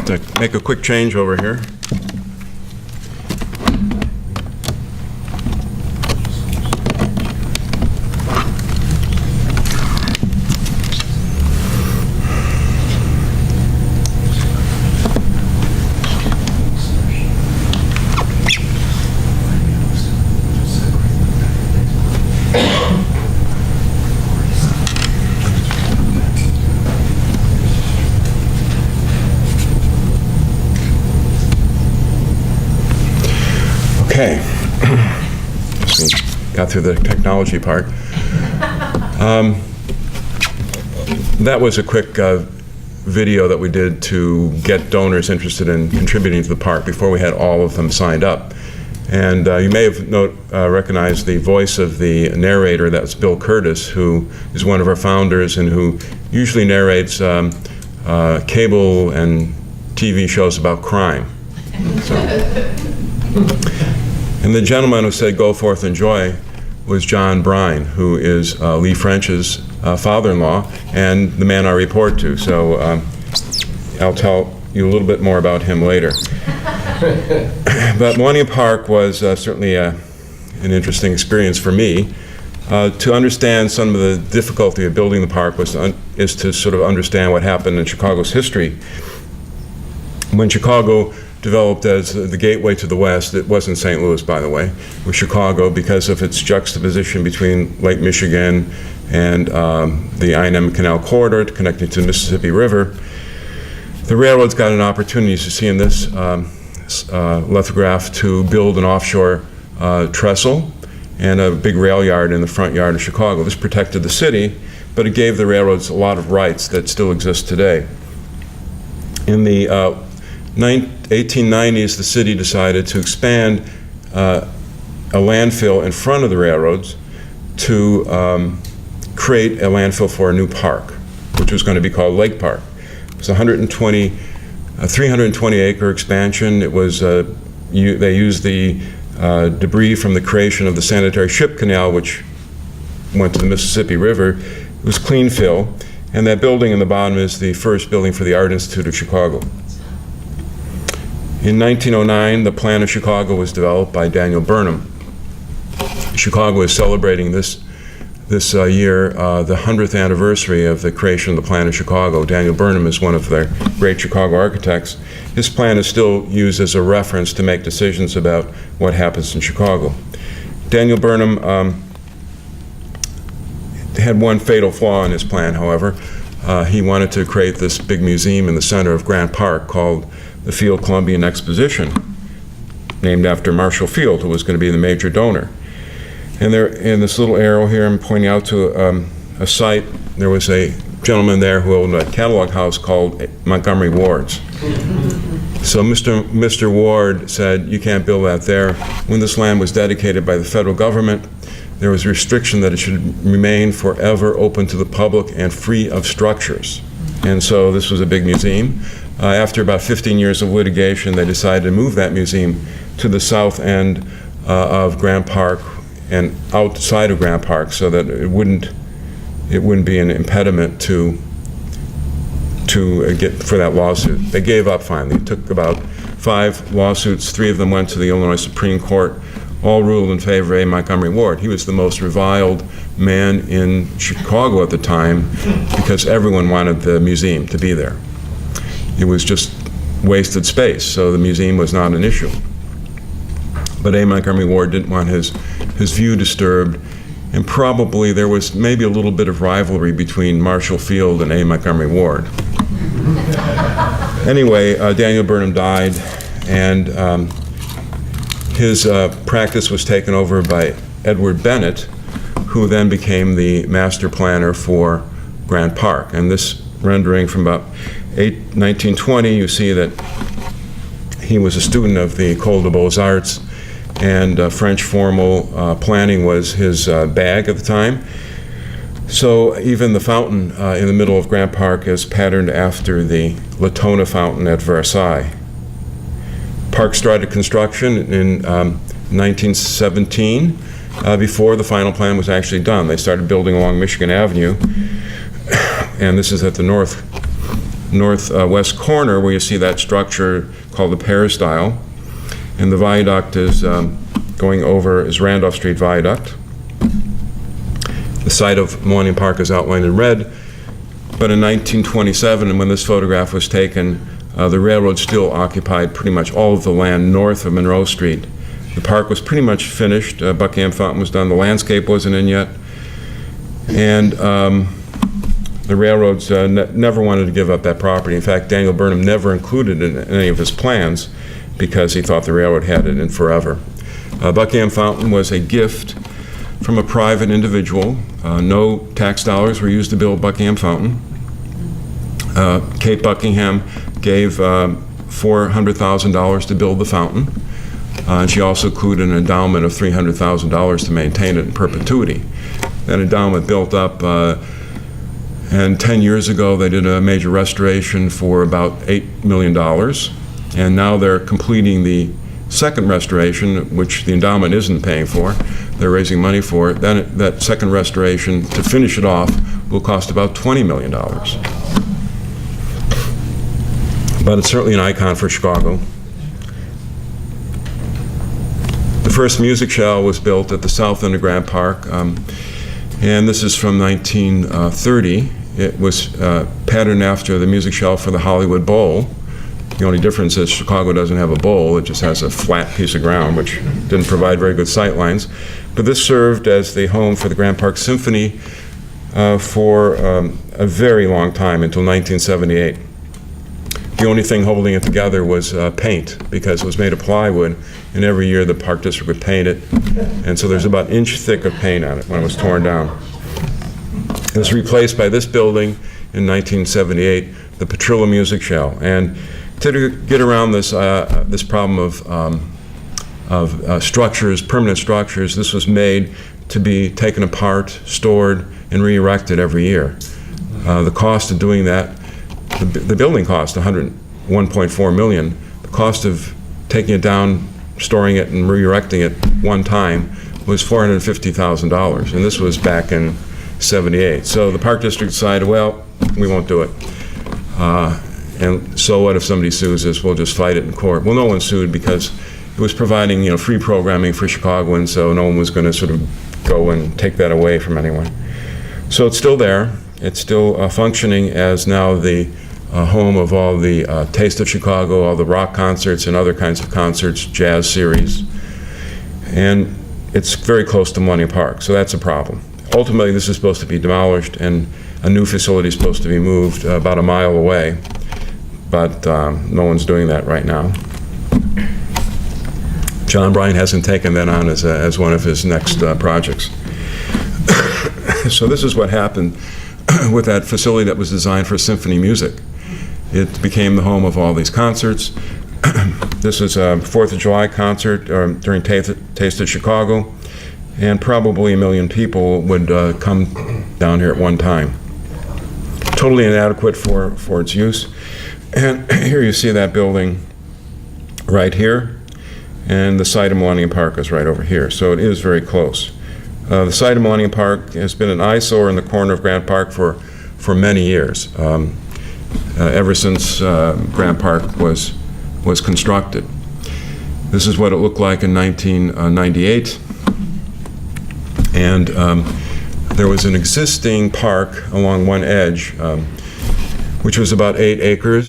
to make a quick change over here. Okay, so we got through the technology part. That was a quick video that we did to get donors interested in contributing to the park before we had all of them signed up. And you may have recognized the voice of the narrator. That's Bill Curtis, who is one of our founders and who usually narrates cable and TV shows about crime. So. And the gentleman who said, "Go forth, enjoy," was John Brine, who is Lee French's father-in-law and the man I report to. So I'll tell you a little bit more about him later. But Millennium Park was certainly an interesting experience for me. To understand some of the difficulty of building the park is to sort of understand what happened in Chicago's history. When Chicago developed as the gateway to the West, it wasn't St. Louis, by the way, it was Chicago because of its juxtaposition between Lake Michigan and the I&M Canal Corridor connecting to the Mississippi River. The railroads got an opportunity, as you see in this lithograph, to build an offshore trestle and a big rail yard in the front yard of Chicago. This protected the city, but it gave the railroads a lot of rights that still exist today. In the 1890s, the city decided to expand a landfill in front of the railroads to create a landfill for a new park, which was going to be called Lake Park. It was a 320-acre expansion. It was they used the debris from the creation of the sanitary ship canal, which went to the Mississippi River. It was clean fill, and that building in the bottom is the first building for the Art Institute of Chicago. In 1909, the plan of Chicago was developed by Daniel Burnham. Chicago is celebrating this year the 100th anniversary of the creation of the plan of Chicago. Daniel Burnham is one of the great Chicago architects. His plan is still used as a reference to make decisions about what happens in Chicago. Daniel Burnham had one fatal flaw in his plan, however. He wanted to create this big museum in the center of Grant Park called the Field Columbian Exposition, named after Marshall Field, who was going to be the major donor. And there, in this little arrow here, I'm pointing out to a site. There was a gentleman there who owned a catalog house called Montgomery Ward's. So Mr. Ward said, "You can't build that there." When this land was dedicated by the federal government, there was a restriction that it should remain forever open to the public and free of structures. And so this was a big museum. After about 15 years of litigation, they decided to move that museum to the south end of Grant Park and outside of Grant Park, so that it wouldn't be an impediment to get for that lawsuit. They gave up finally. It took about 5 lawsuits. 3 of them went to the Illinois Supreme Court. All ruled in favor of A. Montgomery Ward. He was the most reviled man in Chicago at the time because everyone wanted the museum to be there. It was just wasted space, so the museum was not an issue. But A. Montgomery Ward didn't want his view disturbed, and probably there was maybe a little bit of rivalry between Marshall Field and A. Montgomery Ward. Anyway, Daniel Burnham died, and his practice was taken over by Edward Bennett, who then became the master planner for Grant Park. And this rendering from about 1920, you see that he was a student of the École des Beaux-Arts, and French formal planning was his bag at the time. So even the fountain in the middle of Grant Park is patterned after the Latona fountain at Versailles. Park started construction in 1917, before the final plan was actually done. They started building along Michigan Avenue, and this is at the north northwest corner where you see that structure called the peristyle. And the viaduct is going over is Randolph Street Viaduct. The site of Millennium Park is outlined in red. But in 1927, when this photograph was taken, the railroad still occupied pretty much all of the land north of Monroe Street. The park was pretty much finished. Buckingham Fountain was done. The landscape wasn't in yet. And the railroads never wanted to give up that property. In fact, Daniel Burnham never included it in any of his plans because he thought the railroad had it in forever. Buckingham Fountain was a gift from a private individual. No tax dollars were used to build Buckingham Fountain. Kate Buckingham gave $400,000 to build the fountain. And she also included an endowment of $300,000 to maintain it in perpetuity. That endowment built up, and 10 years ago they did a major restoration for about $8 million. And now they're completing the second restoration, which the endowment isn't paying for. They're raising money for it. Then that second restoration, to finish it off, will cost about $20 million. But it's certainly an icon for Chicago. The first music shell was built at the south end of Grant Park, and this is from 1930. It was patterned after the music shell for the Hollywood Bowl. The only difference is Chicago doesn't have a bowl, it just has a flat piece of ground, which didn't provide very good sight lines. But this served as the home for the Grant Park Symphony for a very long time, until 1978. The only thing holding it together was paint, because it was made of plywood, and every year the Park District would paint it. And so there's about an inch thick of paint on it when it was torn down. It was replaced by this building in 1978, the Petrillo Music Shell. And to get around this, this problem of structures, permanent structures, this was made to be taken apart, stored, and re-erected every year. The cost of doing that, the building cost, $101.4 million. The cost of taking it down, storing it, and re-erecting it one time was $450,000, and this was back in '78. So the Park District decided, well, we won't do it. And so what if somebody sues us? We'll just fight it in court. Well, no one sued because it was providing, free programming for Chicagoans, so no one was going to sort of go and take that away from anyone. So it's still there. It's still functioning as now the home of all the Taste of Chicago, all the rock concerts and other kinds of concerts, jazz series. And it's very close to Millennium Park, so that's a problem. Ultimately, this is supposed to be demolished, and a new facility is supposed to be moved about a mile away, but no one's doing that right now. John Bryan hasn't taken that on as one of his next projects. So this is what happened with that facility that was designed for symphony music. It became the home of all these concerts. This was a 4th of July concert during Taste of Chicago, and probably 1 million people would come down here at one time. Totally inadequate for its use. And here you see that building right here, and the site of Millennium Park is right over here, so it is very close. The site of Millennium Park has been an eyesore in the corner of Grant Park for many years, ever since Grant Park was constructed. This is what it looked like in 1998, and there was an existing park along one edge, which was about 8 acres.